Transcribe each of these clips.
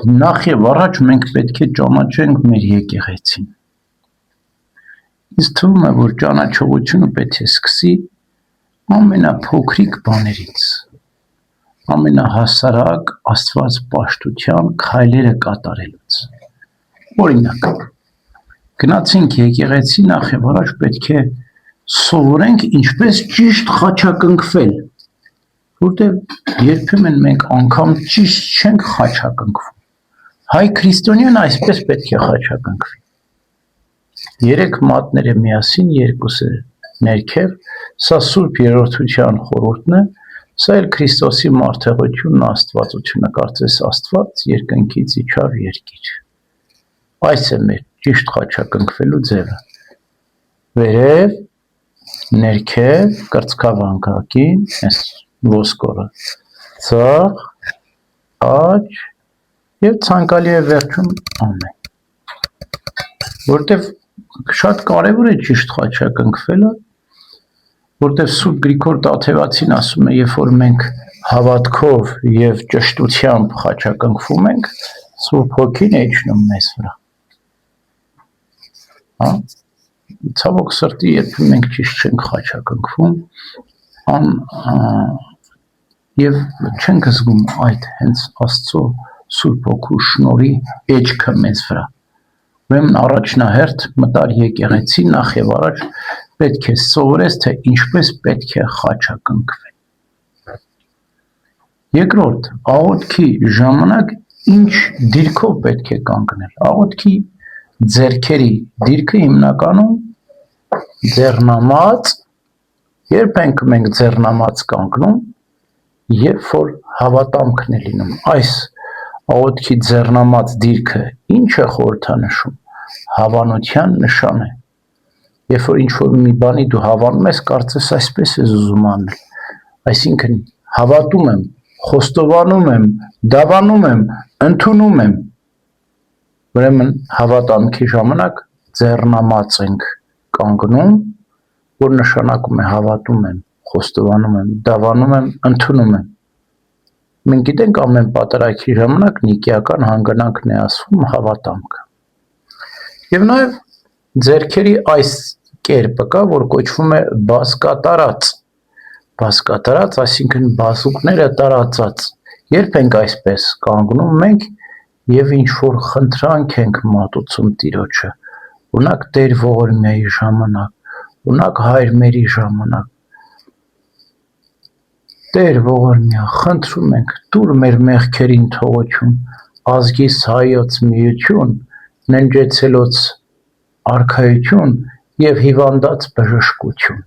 նախ եւ առաջ մենք պետք է ճանաչենք մեր եկեղեցին։ Ինձ թվում է, որ ճանաչողությունը պետք է սկսի ամենափոքրիկ բաներից, ամենահասարակ Աստված պաշտության քայլերը կատարելուց։ Օրինակ, գնացինք եկեղեցի, նախ եւ առաջ պետք է սովորենք ինչպես ճիշտ խաչակնկվել, որտեղ երբեմն մենք անգամ ճիշտ չենք խաչակնկվում։ Հայ քրիստոնյան այսպես պետք է խաչակնկվի։ 3 մատները միասին, երկուսը ներքև, սա Սուրբ Երրորդության խորհուրդն է, սա էլ Քրիստոսի մարդեղությունն, Աստվածությունը, կարծես Աստված երկնքից իջավ երկիր։ Այս է մեր ճիշտ խաչակնկվելու ձևը։ Վերև, ներքև, կրծքավանկակին, այս ոսկորը, ձախ, աջ եւ ցանկալի է վերջում ամեն։ Որտեւ շատ կարևոր է ճիշտ խաչակնկվելը, որտեւ Սուրբ Գրիգոր Տաթևացին ասում է, երբ որ մենք հավատքով եւ ճշտությամբ խաչակնկվում ենք, Սուրբ Հոգին է իջնում մեզ վրա։ Ցավոք սրտի, երբեմն մենք ճիշտ չենք խաչակնկվում, եւ չենք զգում այդ հենց Աստծո Սուրբ Հոգու շնորհի էջքը մեզ վրա։ Ուրեմն առաջնահերթ մտար եկեղեցի, նախ եւ առաջ պետք է սովորես, թե ինչպես պետք է խաչակնկվել։ Երկրորդ, աղոթքի ժամանակ ինչ դիրքով պետք է կանգնել։ Աղոթքի ձեռքերի դիրքը հիմնականում ձեռնամած, երբ ենք մենք ձեռնամած կանգնում, երբ որ հավատամքն է լինում։ Այս աղոթքի ձեռնամած դիրքը ինչ է խորհրդանշում։ Հավանության նշան է։ Երբ որ ինչ-որ մի բանի դու հավանում ես, կարծես այսպես ես ուզում անել։ Այսինքն հավատում եմ, խոստովանում եմ, դավանում եմ, ընդունում եմ։ Ուրեմն հավատամքի ժամանակ ձեռնամած ենք կանգնում, որ նշանակում է հավատում եմ, խոստովանում եմ, դավանում եմ, ընդունում եմ։ Մենք գիտենք ամեն պատարագի ժամանակ նիկեական հանգամանքն է ասվում հավատամքը։ Եվ նաև ձեռքերի այս կերպը կա, որ կոչվում է բազկատարած։ Բազկատարած, այսինքն բազուկները տարածած։ Երբ ենք այսպես կանգնում մենք եւ ինչ որ խնդրանք ենք մատուցում Տիրոջը, օրինակ Տեր ողորմյայի ժամանակ, օրինակ հայրմերի ժամանակ։ Տեր ողորմյա, խնդրում ենք, տուր մեր մեղքերին թողություն, ազգիս հայոց միություն, ննջեցելոց արքայություն եւ հիվանդած բժշկություն։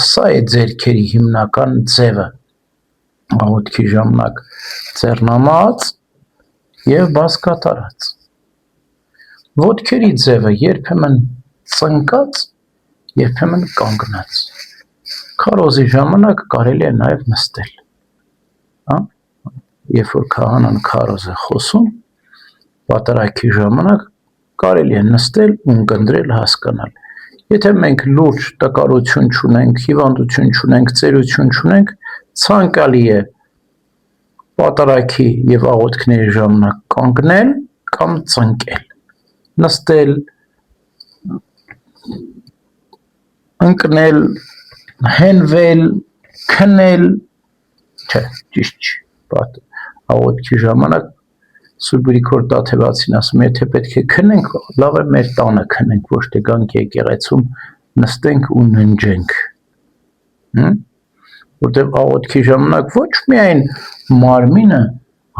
Սա է ձեռքերի հիմնական ձևը։ Աղոթքի ժամանակ ձեռնամած եւ բազկատարած։ Ոտքերի ձևը երբեմն ծնկած, երբեմն կանգնած։ Քարոզի ժամանակ կարելի է նաև նստել։ Երբ որ քահանան քարոզ է խոսում, պատարագի ժամանակ կարելի է նստել, ունկնդրել, հասկանալ։ Եթե մենք լուրջ տկարություն չունենք, հիվանդություն չունենք, ծերություն չունենք, ցանկալի է պատարագի եւ աղոթքների ժամանակ կանգնել կամ ծնկել, նստել, ընկնել, հենվել, քնել, չէ, ճիշտ չի, աղոթքի ժամանակ Սուրբ Գրիգոր Տաթևացին ասում է, եթե պետք է քնենք, լավ է մեր տանը քնենք, ոչ թե գանք եկեղեցում նստենք ու ննջենք։ Որտեղ աղոթքի ժամանակ ոչ միայն մարմինը,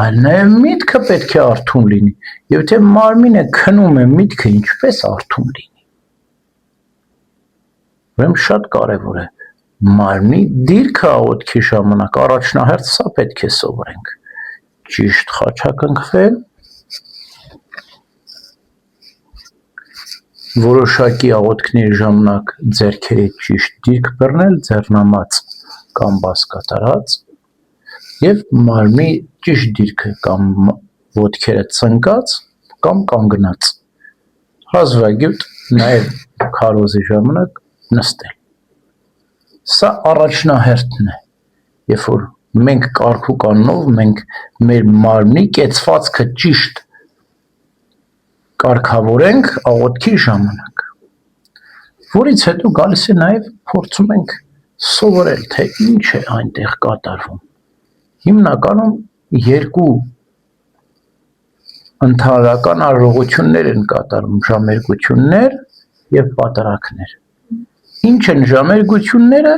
այլ նաև միտքը պետք է արթուն լինի։ Եվ եթե մարմինը քնում է, միտքը ինչպես արթուն լինի։ Ուրեմն շատ կարևոր է մարմնի դիրքը աղոթքի ժամանակ առաջնահերթ սա պետք է սովորենք։ Ճիշտ խաչակնկվել, որոշակի աղոթքների ժամանակ ձեռքերի ճիշտ դիրք բռնել, ձեռնամած կամ բազկատարած, եւ մարմնի ճիշտ դիրքը կամ ոտքերը ծնկած կամ կանգնած։ Հազվագյուտ նաեւ քարոզի ժամանակ նստել։ Սա առաջնահերթն է, երբ որ մենք կարգու կանոնով մենք մեր մարմնի կեցվածքը ճիշտ կարգավորենք աղոթքի ժամանակ, որից հետո գալիս է նաև փորձում ենք սովորել, թե ինչ է այնտեղ կատարվում։ Հիմնականում երկու ընդհանրական արարողություններ են կատարում՝ ժամերգություններ եւ պատարակներ։ Ինչ են ժամերգությունները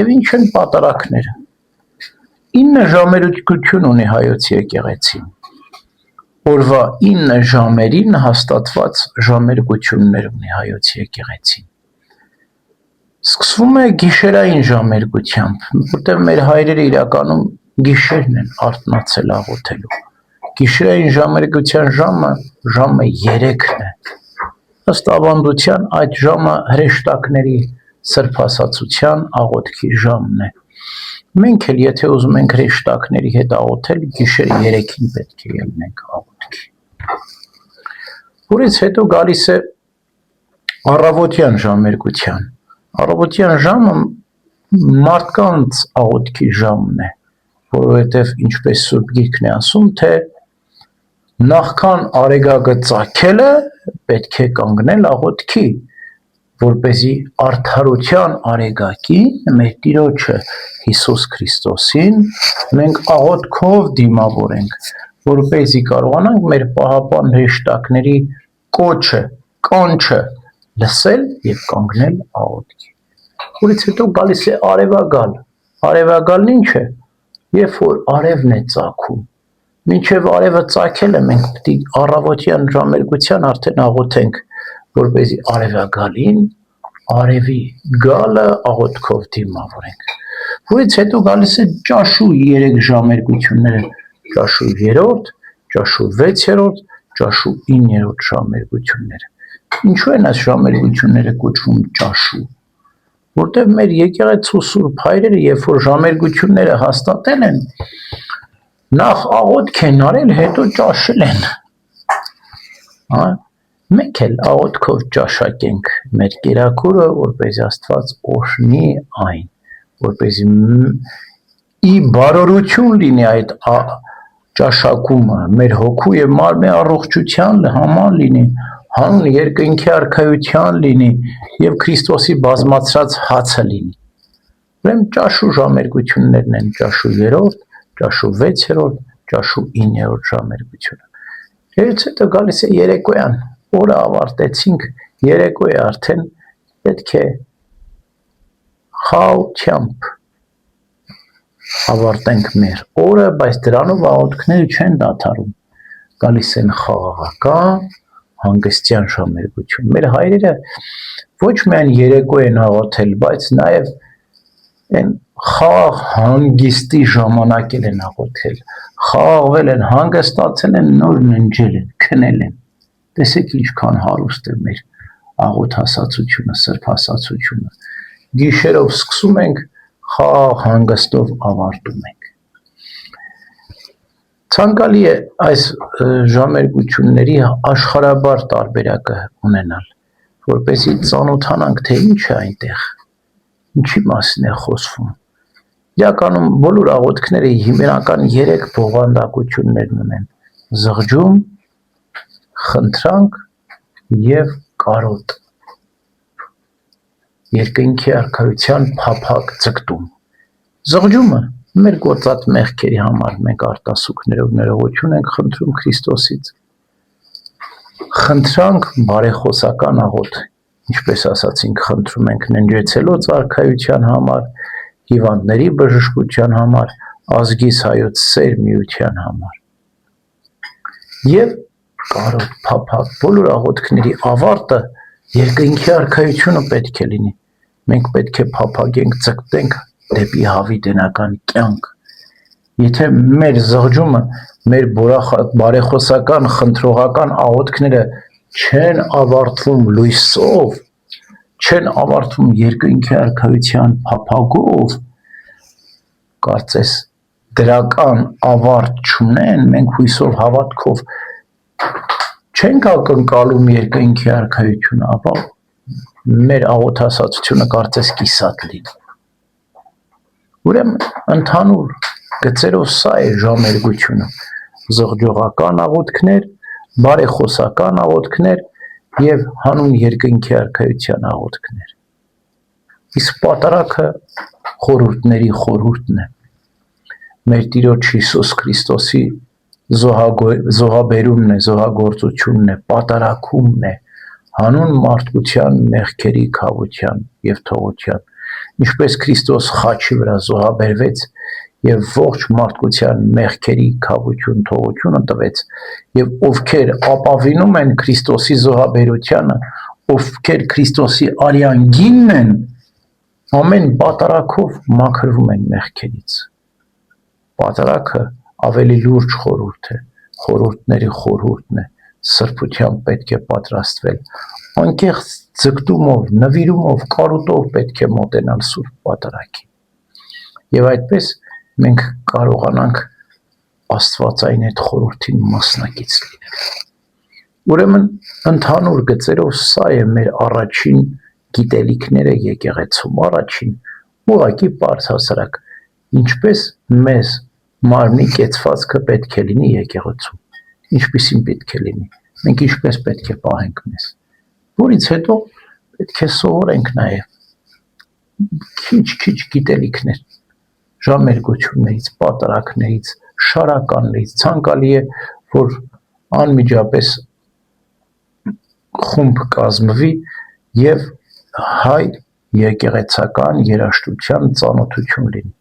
եւ ինչ են պատարակները։ 9 ժամերգություն ունի հայոց եկեղեցին։ Օրվա 9 ժամերին հաստատված ժամերգություններ ունի հայոց եկեղեցին։ Սկսվում է գիշերային ժամերգությամբ, որտեղ մեր հայրերը իրականում գիշերն են արթնացել աղոթելու։ Գիշերային ժամերգության ժամը 3-ն է։ Ըստ ավանդության այդ ժամը հրեշտակների սրբասացության աղոթքի ժամն է։ Մենք էլ եթե ուզում ենք հրեշտակների հետ աղոթել, գիշերը 3-ին պետք է ելնենք աղոթքի։ Որից հետո գալիս է առավոտյան ժամերգության։ Առավոտյան ժամը մարդկանց աղոթքի ժամն է, որովհետև ինչպես Սուրբ Գիրքն է ասում, թե նախքան արեգակը ծագելը պետք է կանգնել աղոթքի, որպեսզի արդարության արեգակին մեր Տիրոջը Հիսուս Քրիստոսին մենք աղոթքով դիմավորենք, որպեսզի կարողանանք մեր պահապան հրեշտակների կոչը, կանչը լսել եւ կանգնել աղոթքի։ Որից հետո գալիս է արևագալ։ Արևագալն ինչ է։ Երբ որ արևն է ծագում, մինչև արևը ծագելը մենք պետք է առավոտյան ժամերգության արդեն աղոթենք, որպեսզի արևագալին արևի գալը աղոթքով դիմավորենք։ Որից հետո գալիս է ճաշու 3 ժամերգությունները՝ ճաշու 3-րդ, ճաշու 6-րդ, ճաշու 9-րդ ժամերգությունները։ Ինչու են այս ժամերգությունները կոչվում ճաշու։ Որտեղ մեր եկեղեցու Սուրբ հայրերը, երբ որ ժամերգությունները հաստատել են, նախ աղոթք են արել, հետո ճաշել են։ Մենք էլ աղոթքով ճաշակենք մեր կերակուրը, որպեսզի Աստված օրհնի այն, որպեսզի ի բարօրություն լինի այդ ճաշակումը, մեր հոգու եւ մարմնի առողջության համար լինի, հանուն երկնքի արքայության լինի եւ Քրիստոսի բազմացրած հացը լինի։ Ուրեմն ճաշու ժամերգություններն են ճաշու 3-րդ, ճաշու 6-րդ, ճաշու 9-րդ ժամերգությունը։ Երբ հետո գալիս է երեկոյան, օրը ավարտեցինք, երեկո է արդեն պետք է խաղաղությամբ ավարտենք մեր օրը, բայց դրանով աղոթքները չեն դադարում։ Գալիս են խաղաղական, հանգստյան ժամերգություն։ Մեր հայրերը ոչ միայն երեկո են աղոթել, բայց նաև են խաղաղ հանգիստի ժամանակ են աղոթել, խաղաղվել են, հանգստացել են, նոր ննջել են, քնել են։ Տեսեք ինչքան հարուստ է մեր աղոթասացությունը, սրբասացությունը։ Գիշերով սկսում ենք, խաղաղ հանգստով ավարտում ենք։ Ցանկալի է այս ժամերգությունների աշխարհաբար տարբերակը ունենալ, որպեսզի ծանոթանանք, թե ինչ է այնտեղ, ինչի մասին է խոսվում։ Իրականում բոլոր աղոթքները հիմնական 3 բովանդակություններ ունեն՝ զղջում, խնդրանք եւ կարոտ։ Երկնքի արքայության փափակ ձգտում։ Զղջումը մեր գործած մեղքերի համար մենք արտասուքներով ներողություն ենք խնդրում Քրիստոսից։ Խնդրանք բարեխոսական աղոթ, ինչպես ասացինք, խնդրում ենք ննջեցելոց արքայության համար, հիվանդների բժշկության համար, ազգիս հայոց սեր միության համար։ Եվ կարոտ փափակ բոլոր աղոթքների ավարտը երկնքի արքայությունը պետք է լինի։ Մենք պետք է փափագենք, ձգտենք դեպի հավիտենական կյանք։ Եթե մեր զղջումը, մեր բարեխոսական, խնդրողական աղոթքները չեն ավարտվում լույսով, չեն ավարտվում երկնքի արքայության փափագով, կարծես դրական ավարտ չունեն, մենք հույսով, հավատքով չենք ակնկալում երկնքի արքայությունը, ապա մեր աղոթասացությունը կարծես կիսատ լինի։ Ուրեմն ընդհանուր գծերով սա է ժամերգությունը, զղջողական աղոթքներ, բարեխոսական աղոթքներ եւ հանուն երկնքի արքայության աղոթքներ։ Իսկ պատարագը խորհուրդների խորհուրդն է։ Մեր Տիրոջ Հիսուս Քրիստոսի զոհաբերումն է, զոհագործությունն է, պատարագումն է, հանուն մարդկության մեղքերի քավության եւ թողության, ինչպես Քրիստոս խաչի վրա զոհաբերվեց եւ ողջ մարդկության մեղքերի քավություն թողությունը տվեց, եւ ովքեր ապավինում են Քրիստոսի զոհաբերությանը, ովքեր Քրիստոսի արյան գինն են, ամեն պատարագով մաքրվում են մեղքերից։ Պատարագը ավելի լուրջ խորհուրդ է, խորհուրդների խորհուրդն է, սրբությամբ պետք է պատրաստվել, անկեղծ ձգտումով, նվիրումով, կարոտով պետք է մոտենալ սուրբ պատարագին։ Եվ այդպես մենք կարողանանք Աստվածային այդ խորհրդին մասնակից լինել։ Ուրեմն ընդհանուր գծերով սա է մեր առաջին գիտելիքները եկեղեցում, առաջին ուղղակի բարձրահասարակ, ինչպես մեզ մարմնի կեցվածքը պետք է լինի եկեղեցում, ինչպիսին պետք է լինի, մենք ինչպես պետք է պահենք մեզ, որից հետո պետք է սովորենք նաև քիչ գիտելիքներ, ժամերգություններից, պատարագներից, շարականներից, ցանկալի է, որ անմիջապես խումբ կազմվի եւ հայ եկեղեցական երաժշտության ծանոթություն լինի,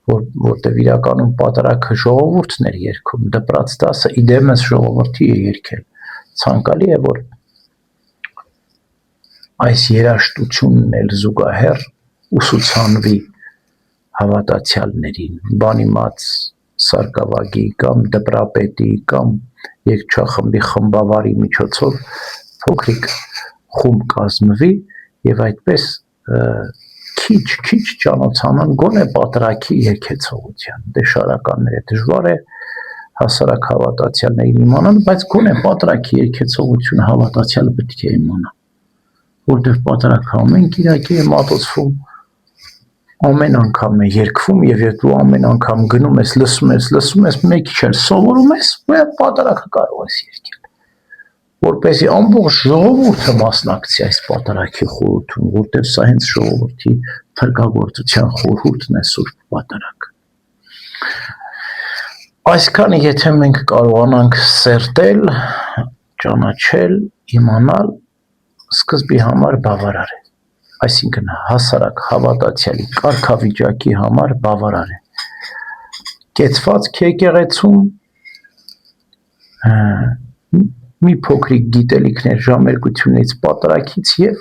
որտեղ իրականում պատարագը ժողովուրդն էր երգում, դպրաց դասը իդեմս ժողովրդի է երգել, ցանկալի է, որ այս երաժշտությունն էլ զուգահեռ ուսուցանվի հավատացյալներին, բանիմաց սարկավագի կամ դպրապետի կամ երգչախմբի խմբավարի միջոցով փոքրիկ խումբ կազմվի եւ այդպես քիչ ճանոթանան գոնե պատարագի երգեցողության, դե շարականները դժվար է հասարակ հավատացյալներին իմանան, բայց գոնե պատարագի երգեցողությունը հավատացյալը պետք է իմանա, որտեղ պատարագը ամեն կիրակի է մատուցվում, ամեն անգամ է երգվում եւ դու ամեն անգամ գնում ես, լսում ես, մի քիչ էլ սովորում ես, ու պատարագը կարող ես երգել, որպեսզի ամբողջ ժողովուրդը մասնակցի այս պատարագի խորհրդում, որտեղ սա հենց ժողովրդի փրկagorցության խորհուրդն է սուրբ պատարագը։ Այսքանը եթե մենք կարողանանք սերտել, ճանաչել, իմանալ, սկզբի համար բավարար է, այսինքն հասարակ հավատացյալի կարգավիճակի համար բավարար է։ Կեցվածք եկեղեցում մի փոքրիկ գիտելիքներ ժամերգությունից, պատարագից եւ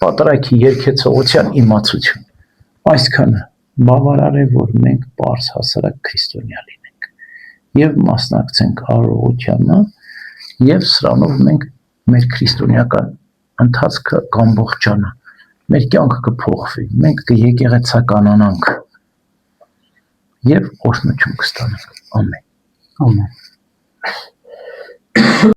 պատարագի երգեցողության իմացություն։ Այսքանը բավարար է, որ մենք պարզ հասարակ քրիստոնյա լինենք եւ մասնակցենք արարողությանը եւ սրանով մենք մեր քրիստոնեական ընթացքը կամբողջանա, մեր կյանքը կփոխվի, մենք կեկեղեցականանանք եւ օրհնություն կստանանք։ Ամեն։